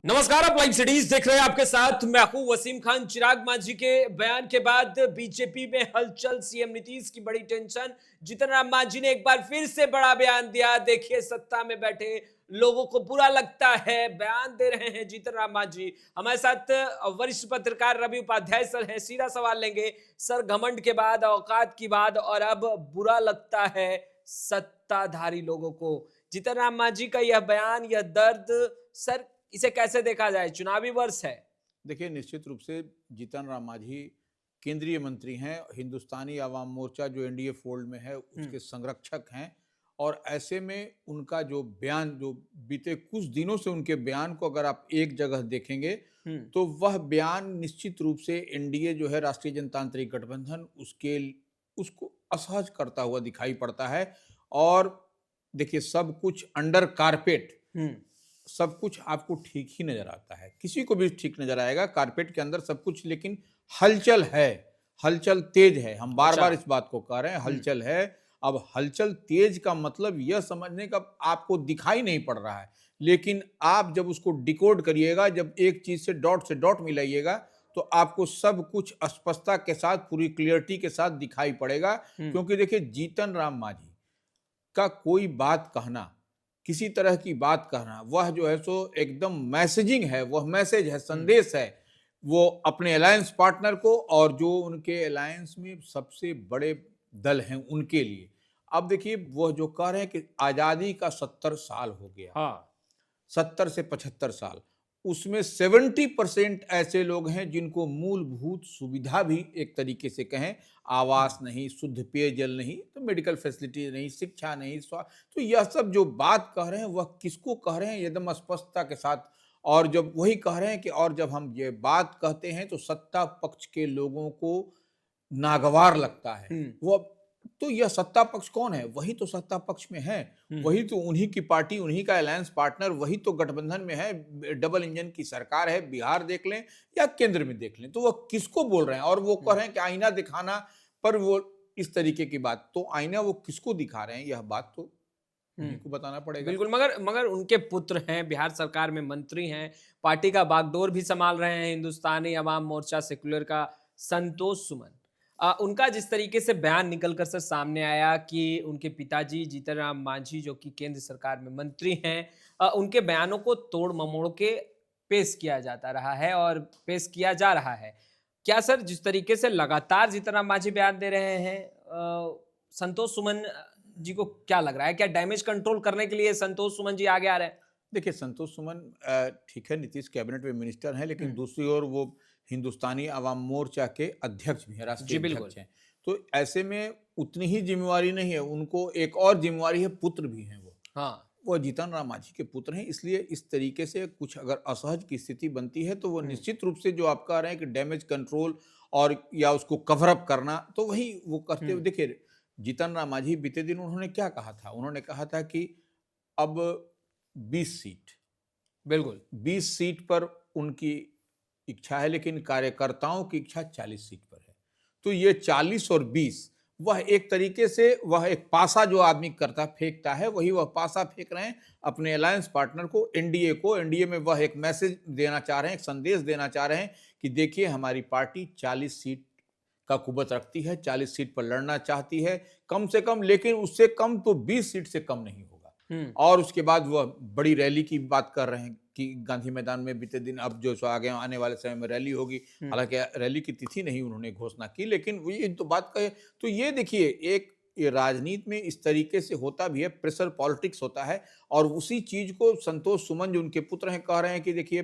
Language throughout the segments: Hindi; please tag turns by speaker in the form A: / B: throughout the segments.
A: नमस्कार, आप लाइव सिटीज देख रहे हैं। आपके साथ मैं हूं वसीम खान। चिराग मांझी के बयान के बाद बीजेपी में हलचल, सीएम नीतीश की बड़ी टेंशन। जीतन राम मांझी ने एक बार फिर से बड़ा बयान दिया। देखिए, सत्ता में बैठे लोगों को बुरा लगता है, बयान दे रहे हैं जीतन राम मांझी। हमारे साथ वरिष्ठ पत्रकार रवि उपाध्याय सर हैं। सीधा सवाल लेंगे सर, घमंड के बाद, औकात की बात, और अब बुरा लगता है सत्ताधारी लोगों को। जीतन राम मांझी का यह बयान, यह दर्द, सर इसे कैसे देखा जाए? चुनावी वर्ष है।
B: देखिए, निश्चित रूप से जीतन राम मांझी केंद्रीय मंत्री हैं। हिंदुस्तानी आवाम मोर्चा जो एनडीए फोल्ड में है उसके संरक्षक हैं, और ऐसे में उनका जो बयान, जो बीते कुछ दिनों से उनके बयान को अगर आप एक जगह देखेंगे तो वह बयान निश्चित रूप से एनडीए जो है, राष्ट्रीय जनतांत्रिक गठबंधन, उसको असहज करता हुआ दिखाई पड़ता है। और देखिए, सब कुछ अंडर कारपेट, सब कुछ आपको ठीक ही नजर आता है, किसी को भी ठीक नजर आएगा कारपेट के अंदर सब कुछ, लेकिन हलचल है, हलचल तेज है। हम बार बार इस बात को कह रहे हैं, हलचल है। अब हलचल तेज का मतलब यह समझने का आपको दिखाई नहीं पड़ रहा है, लेकिन आप जब उसको डिकोड करिएगा, जब एक चीज से डॉट मिलाइएगा, तो आपको सब कुछ स्पष्टता के साथ, पूरी क्लियरिटी के साथ दिखाई पड़ेगा। क्योंकि देखिए, जीतन राम मांझी का कोई बात कहना, किसी तरह की बात कहना, वह जो है सो एकदम मैसेजिंग है, वह मैसेज है, संदेश है, वो अपने अलायंस पार्टनर को और जो उनके अलायंस में सबसे बड़े दल हैं उनके लिए। अब देखिए, वह जो कह रहे हैं कि आजादी का 70 साल हो गया,
A: हाँ।
B: 70 से 75 साल, उसमें 70% ऐसे लोग हैं जिनको मूलभूत सुविधा भी, एक तरीके से कहें, आवास नहीं, शुद्ध पेयजल नहीं, तो मेडिकल फैसिलिटी नहीं, शिक्षा नहीं, स्वास्थ्य, तो यह सब जो बात कह रहे हैं वह किसको कह रहे हैं एकदम स्पष्टता के साथ। और जब वही कह रहे हैं कि, और जब हम ये बात कहते हैं तो सत्ता पक्ष के लोगों को नागवार लगता है। वो तो यह सत्ता पक्ष कौन है? वही तो सत्ता पक्ष में है, वही तो उन्हीं की पार्टी, उन्हीं का अलायंस पार्टनर, वही तो गठबंधन में है, डबल इंजन की सरकार है। बिहार देख लें या केंद्र में देख लें, तो वो किसको बोल रहे हैं? और वो कह रहे हैं कि आईना दिखाना, पर वो इस तरीके की बात, तो आईना वो किसको दिखा रहे हैं, यह बात तो उन्हीं को बताना पड़ेगा।
A: बिल्कुल, मगर उनके पुत्र हैं, बिहार सरकार में मंत्री हैं, पार्टी का बागडोर भी संभाल रहे हैं हिंदुस्तानी अवाम मोर्चा सेक्युलर का संतोष सुमन। उनका जिस तरीके से बयान निकलकर सर सामने आया कि उनके पिताजी जीतन राम मांझी, जो कि केंद्र सरकार में मंत्री हैं, उनके बयानों को तोड़ ममोड़ के पेश किया जाता रहा है और पेश किया जा रहा है। क्या सर, जिस तरीके से लगातार जीतन राम मांझी बयान दे रहे हैं, संतोष सुमन जी को क्या लग रहा है? क्या डैमेज कंट्रोल करने के लिए संतोष सुमन जी आगे आ रहे हैं?
B: देखिए, संतोष सुमन ठीक है, नीतीश कैबिनेट में मिनिस्टर हैं, लेकिन दूसरी ओर वो हिंदुस्तानी अवाम मोर्चा के अध्यक्ष भी हैं, राष्ट्रीय अध्यक्ष हैं। तो ऐसे में उतनी ही जिम्मेवारी नहीं है उनको, एक और जिम्मेवारी है, पुत्र भी हैं वो।
A: हाँ।
B: वो जीतन राम मांझी के पुत्र हैं, इसलिए इस तरीके से कुछ अगर असहज की स्थिति बनती है तो वो निश्चित रूप से, जो आप कह रहे हैं कि डैमेज कंट्रोल और या उसको कवर अप करना, तो वही वो करते हुए। देखिए, जीतन राम मांझी बीते दिन उन्होंने क्या कहा था? उन्होंने कहा था कि अब 20 सीट,
A: बिल्कुल
B: 20 सीट पर उनकी इच्छा है, लेकिन कार्यकर्ताओं की इच्छा 40 सीट पर है। तो ये 40 और 20, वह एक तरीके से, वह एक पासा जो आदमी करता फेंकता है, वही वह पासा फेंक रहे हैं अपने अलायंस पार्टनर को, एनडीए को। एनडीए में वह एक मैसेज देना चाह रहे हैं, एक संदेश देना चाह रहे हैं कि देखिए, हमारी पार्टी 40 सीट का कुबत रखती है, 40 सीट पर लड़ना चाहती है कम से कम, लेकिन उससे कम तो 20 सीट से कम नहीं होगा। और उसके बाद वह बड़ी रैली की बात कर रहे हैं कि गांधी मैदान में बीते दिन, अब जो आगे आने वाले समय में रैली होगी। हालांकि रैली की तिथि नहीं उन्होंने घोषणा की, लेकिन ये तो बात कहे तो ये देखिए, एक ये राजनीति में इस तरीके से होता भी है, प्रेशर पॉलिटिक्स होता है। और उसी चीज को संतोष सुमन, जो उनके पुत्र हैं, कह रहे हैं कि देखिए,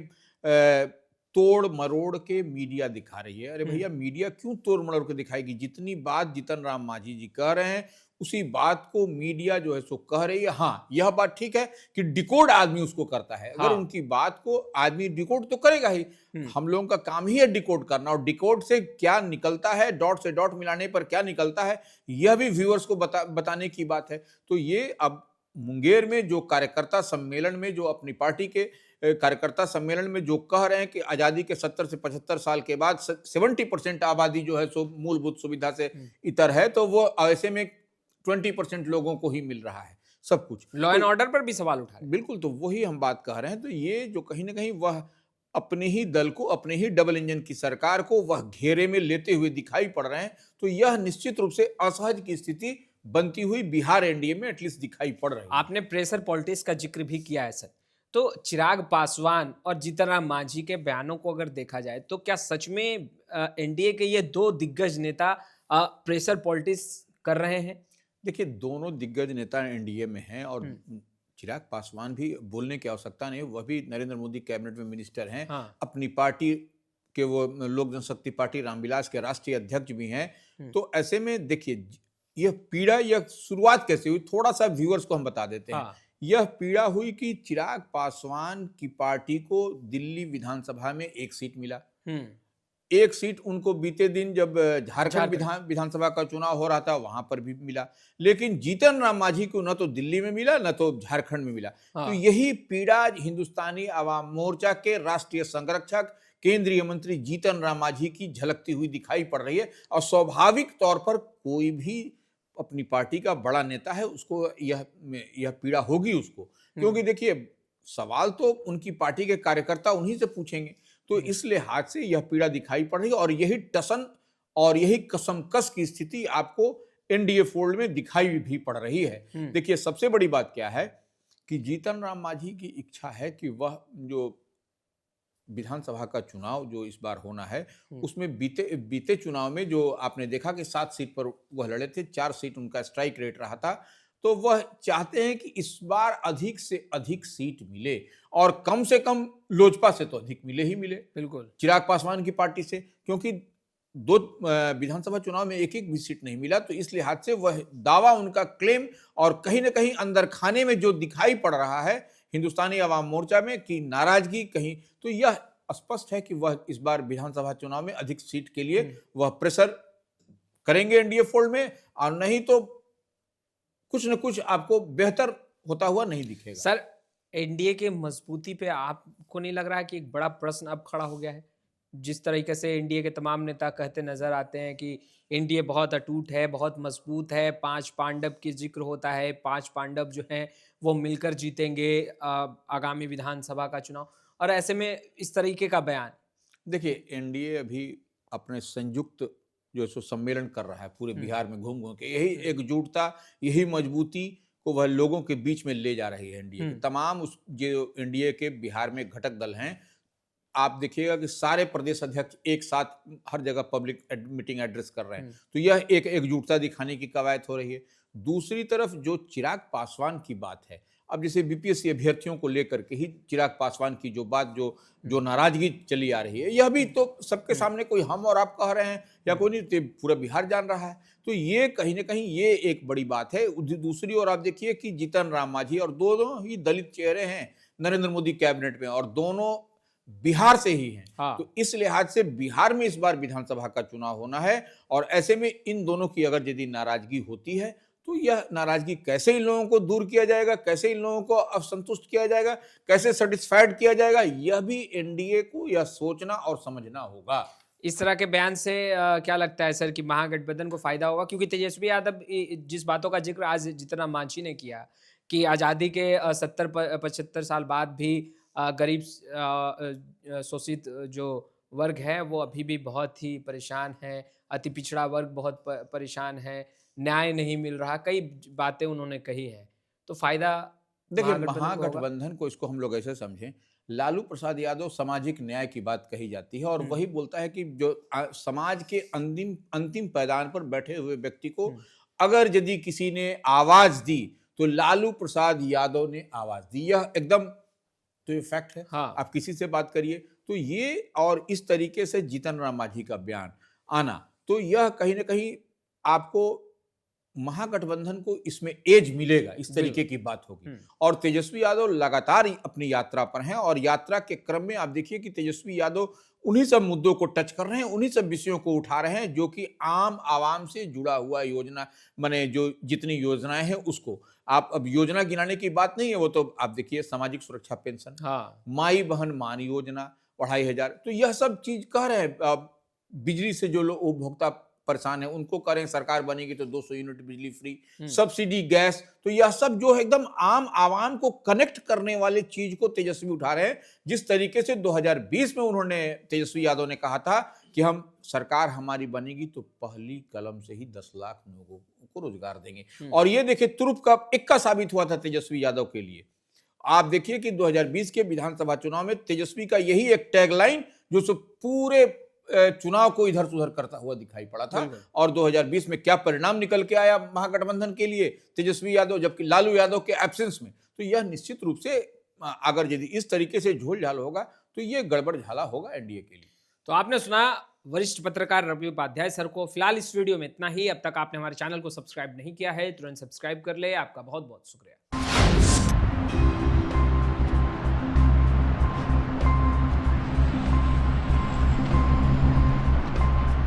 B: तोड़ मरोड़ के मीडिया दिखा रही है। अरे भैया, मीडिया क्यों तोड़ मरोड़ के दिखाएगी? जितनी बात जीतन राम मांझी जी कह रहे हैं, उसी बात को मीडिया जो है सो कह रही है। हाँ, यह बात ठीक है कि डिकोड आदमी उसको करता है। अगर उनकी बात को आदमी डिकोड तो करेगा ही, हम लोगों का काम ही है डिकोड करना, और डिकोड से क्या निकलता है, डॉट से डॉट मिलाने पर क्या निकलता है, यह भी व्यूअर्स को बताने की बात है। तो ये अब मुंगेर में जो कार्यकर्ता सम्मेलन में, जो अपनी पार्टी के कार्यकर्ता सम्मेलन में जो कह रहे हैं कि आजादी के 70 से 75 साल के बाद 70% आबादी जो है सो मूलभूत सुविधा से इतर है, तो वो ऐसे में 20% लोगों को ही मिल रहा है। सब कुछ।
A: लॉ एंड
B: तो
A: ऑर्डर पर भी सवाल उठा रहे हैं।
B: बिल्कुल, तो वही हम बात कह रहे हैं। तो ये जो कहीं ना कहीं वह अपने ही दल को, अपने ही डबल इंजन की सरकार को वह घेरे में लेते हुए दिखाई पड़ रहे हैं। तो यह निश्चित रूप से असहज की स्थिति बनती हुई बिहार एनडीए में एटलीस्ट दिखाई पड़ रही है।
A: आपने प्रेशर पॉलिटिक्स का जिक्र भी किया है सर, तो चिराग पासवान और जीतन राम मांझी के बयानों को अगर देखा जाए तो क्या सच में एनडीए के ये दो दिग्गज नेता प्रेशर पॉलिटिक्स कर रहे हैं?
B: देखिए, दोनों दिग्गज नेता एनडीए में हैं और
A: हम्म।
B: चिराग पासवान भी बोलने की आवश्यकता नहीं, वह भी नरेंद्र मोदी कैबिनेट में मिनिस्टर हैं।
A: हाँ।
B: अपनी पार्टी के वो लोक जनशक्ति पार्टी रामविलास के राष्ट्रीय अध्यक्ष भी हैं। तो ऐसे में देखिए, यह पीड़ा, यह शुरुआत कैसे हुई, थोड़ा सा व्यूअर्स को हम बता देते हैं।
A: हाँ।
B: यह पीड़ा हुई कि चिराग पासवान की पार्टी को दिल्ली विधानसभा में एक सीट मिला।
A: हम्म।
B: एक सीट उनको बीते दिन जब झारखंड
A: झारखंड।
B: विधानसभा का चुनाव हो रहा था वहां पर भी मिला, लेकिन जीतन राम मांझी को न तो दिल्ली में मिला न तो झारखंड में मिला। तो
A: हाँ।
B: यही पीड़ा हिंदुस्तानी आवाम मोर्चा के राष्ट्रीय संरक्षक केंद्रीय मंत्री जीतन राम मांझी की झलकती हुई दिखाई पड़ रही है। और स्वाभाविक तौर पर कोई भी अपनी पार्टी का बड़ा नेता है, उसको यह पीड़ा होगी उसको, क्योंकि देखिए, सवाल तो उनकी पार्टी के कार्यकर्ता उन्हीं से पूछेंगे। तो इस लिहाज से यह पीड़ा दिखाई पड़ रही है और यही टसन और यही कसमकस की स्थिति आपको एनडीए फोल्ड में दिखाई भी पड़ रही है। देखिए, सबसे बड़ी बात क्या है कि जीतन राम मांझी की इच्छा है कि वह जो विधानसभा का चुनाव जो इस बार होना है, उसमें बीते चुनाव में जो आपने देखा कि 7 सीट पर वह लड़े थे, 4 सीट उनका स्ट्राइक रेट रहा था। तो वह चाहते हैं कि इस बार अधिक से अधिक सीट मिले और कम से कम लोजपा से तो अधिक मिले ही मिले,
A: बिल्कुल
B: चिराग पासवान की पार्टी से, क्योंकि 2 विधानसभा चुनाव में एक एक भी सीट नहीं मिला। तो इस लिहाज से वह दावा, उनका क्लेम, और कहीं ना कहीं अंदर खाने में जो दिखाई पड़ रहा है हिंदुस्तानी आवाम मोर्चा में कि नाराजगी कहीं, तो यह स्पष्ट है कि वह इस बार विधानसभा चुनाव में अधिक सीट के लिए वह प्रेशर करेंगे एनडीए फोल्ड में, और नहीं तो कुछ न कुछ आपको बेहतर होता हुआ नहीं दिखेगा।
A: सर, एनडीए के मजबूती पे आपको नहीं लग रहा है कि एक बड़ा प्रश्न अब खड़ा हो गया है? जिस तरीके से एनडीए के तमाम नेता कहते नजर आते हैं कि एनडीए बहुत अटूट है, बहुत मजबूत है, 5 पांडव की जिक्र होता है, 5 पांडव जो हैं वो मिलकर जीतेंगे आगामी विधानसभा का चुनाव, और ऐसे में इस तरीके का बयान।
B: देखिए, एनडीए अभी अपने संयुक्त जो सो सम्मेलन कर रहा है पूरे बिहार में घूम घूम के, यही एकजुटता, यही मजबूती को वह लोगों के बीच में ले जा रही है एनडीए के तमाम उस जो एनडीए के बिहार में घटक दल हैं। आप देखिएगा कि सारे प्रदेश अध्यक्ष एक साथ हर जगह पब्लिक मीटिंग एड्रेस कर रहे हैं। तो यह एक एकजुटता दिखाने की कवायद हो रही है। दूसरी तरफ जो चिराग पासवान की बात है, अब जैसे बीपीएससी अभ्यर्थियों को लेकर के ही चिराग पासवान की जो बात, जो नाराजगी चली आ रही है, यह भी तो सबके सामने कोई हम और आप कह रहे हैं या कोई नहीं, तो पूरा बिहार जान रहा है। तो ये कहीं ना कहीं ये एक बड़ी बात है। दूसरी ओर आप देखिए कि जीतन राम मांझी, और दोनों ही दलित चेहरे हैं नरेंद्र मोदी कैबिनेट में, और दोनों बिहार से ही हैं।
A: हाँ।
B: तो इस लिहाज से बिहार में इस बार विधानसभा का चुनाव होना है, और ऐसे में इन दोनों की अगर यदि नाराजगी होती है, तो यह नाराजगी कैसे इन लोगों को दूर किया जाएगा, कैसे इन लोगों को असंतुष्ट किया जाएगा, कैसे सेटिस्फाइड किया जाएगा, यह भी एनडीए को यह सोचना और समझना होगा।
A: इस तरह के बयान से क्या लगता है सर कि महागठबंधन को फायदा होगा? क्योंकि तेजस्वी यादव जिस बातों का जिक्र आज जितना मांझी ने किया कि आज़ादी के 70-75 साल बाद भी गरीब शोषित जो वर्ग है वो अभी भी बहुत ही परेशान है, अति पिछड़ा वर्ग बहुत परेशान है, न्याय नहीं मिल रहा, कई बातें उन्होंने कही है। तो फायदा
B: देखिए,
A: महागठबंधन को होगा?
B: महागठबंधन को, इसको हम लोग ऐसे समझें, लालू प्रसाद यादव सामाजिक न्याय की बात कही जाती है, और वही बोलता है कि जो समाज के अंतिम अंतिम पैदान पर बैठे हुए व्यक्ति को अगर यदि किसी ने आवाज दी, तो लालू प्रसाद यादव ने आवाज दी। यह एकदम तो ये फैक्ट है।
A: हाँ।
B: आप किसी से बात करिए, तो ये और इस तरीके से जीतन राम मांझी का बयान आना, तो यह कहीं ना कहीं आपको महागठबंधन को इसमें एज मिलेगा, इस तरीके की बात होगी। और तेजस्वी यादव लगातार अपनी यात्रा पर हैं, और यात्रा के क्रम में आप देखिए कि तेजस्वी यादव उन्हीं सब मुद्दों को टच कर रहे हैं, उन्हीं सब विषयों को उठा रहे हैं जो कि आम आवाम से जुड़ा हुआ योजना, माने जो जितनी योजनाएं हैं उसको, आप अब योजना गिनाने की बात नहीं है, वो तो आप देखिए सामाजिक सुरक्षा पेंशन,
A: हाँ।
B: माई बहन मान योजना 2500, तो यह सब चीज कह रहे हैं। बिजली से जो लोग उपभोक्ता परेशान है, उनको करें, सरकार बनेगी तो 200 यूनिट बिजली फ्री, सब्सिडी गैस, तो यह सब जो है एकदम आम आवाम को कनेक्ट करने वाली चीज को तेजस्वी उठा रहे हैं। जिस तरीके से 2020 में उन्होंने, तेजस्वी यादव ने कहा था कि हम सरकार हमारी बनेगी तो पहली कलम से ही 10 लाख लोगों को रोजगार देंगे, और ये देखिए तुरुप का इक्का साबित हुआ था तेजस्वी यादव के लिए। आप देखिए कि 2020 के विधानसभा चुनाव में तेजस्वी का यही एक टैगलाइन जो पूरे चुनाव को इधर से उधर करता हुआ दिखाई पड़ा था, और 2020 में क्या परिणाम निकल के आया महागठबंधन के लिए, तेजस्वी यादव जबकि लालू यादव के एब्सेंस में। तो यह निश्चित रूप से अगर यदि इस तरीके से झोल झाल होगा तो यह गड़बड़ झाला होगा एनडीए के लिए।
A: तो आपने सुना वरिष्ठ पत्रकार रवि उपाध्याय सर को। फिलहाल इस वीडियो में इतना ही। अब तक आपने हमारे चैनल को सब्सक्राइब नहीं किया है, तुरंत सब्सक्राइब कर ले। आपका बहुत बहुत शुक्रिया।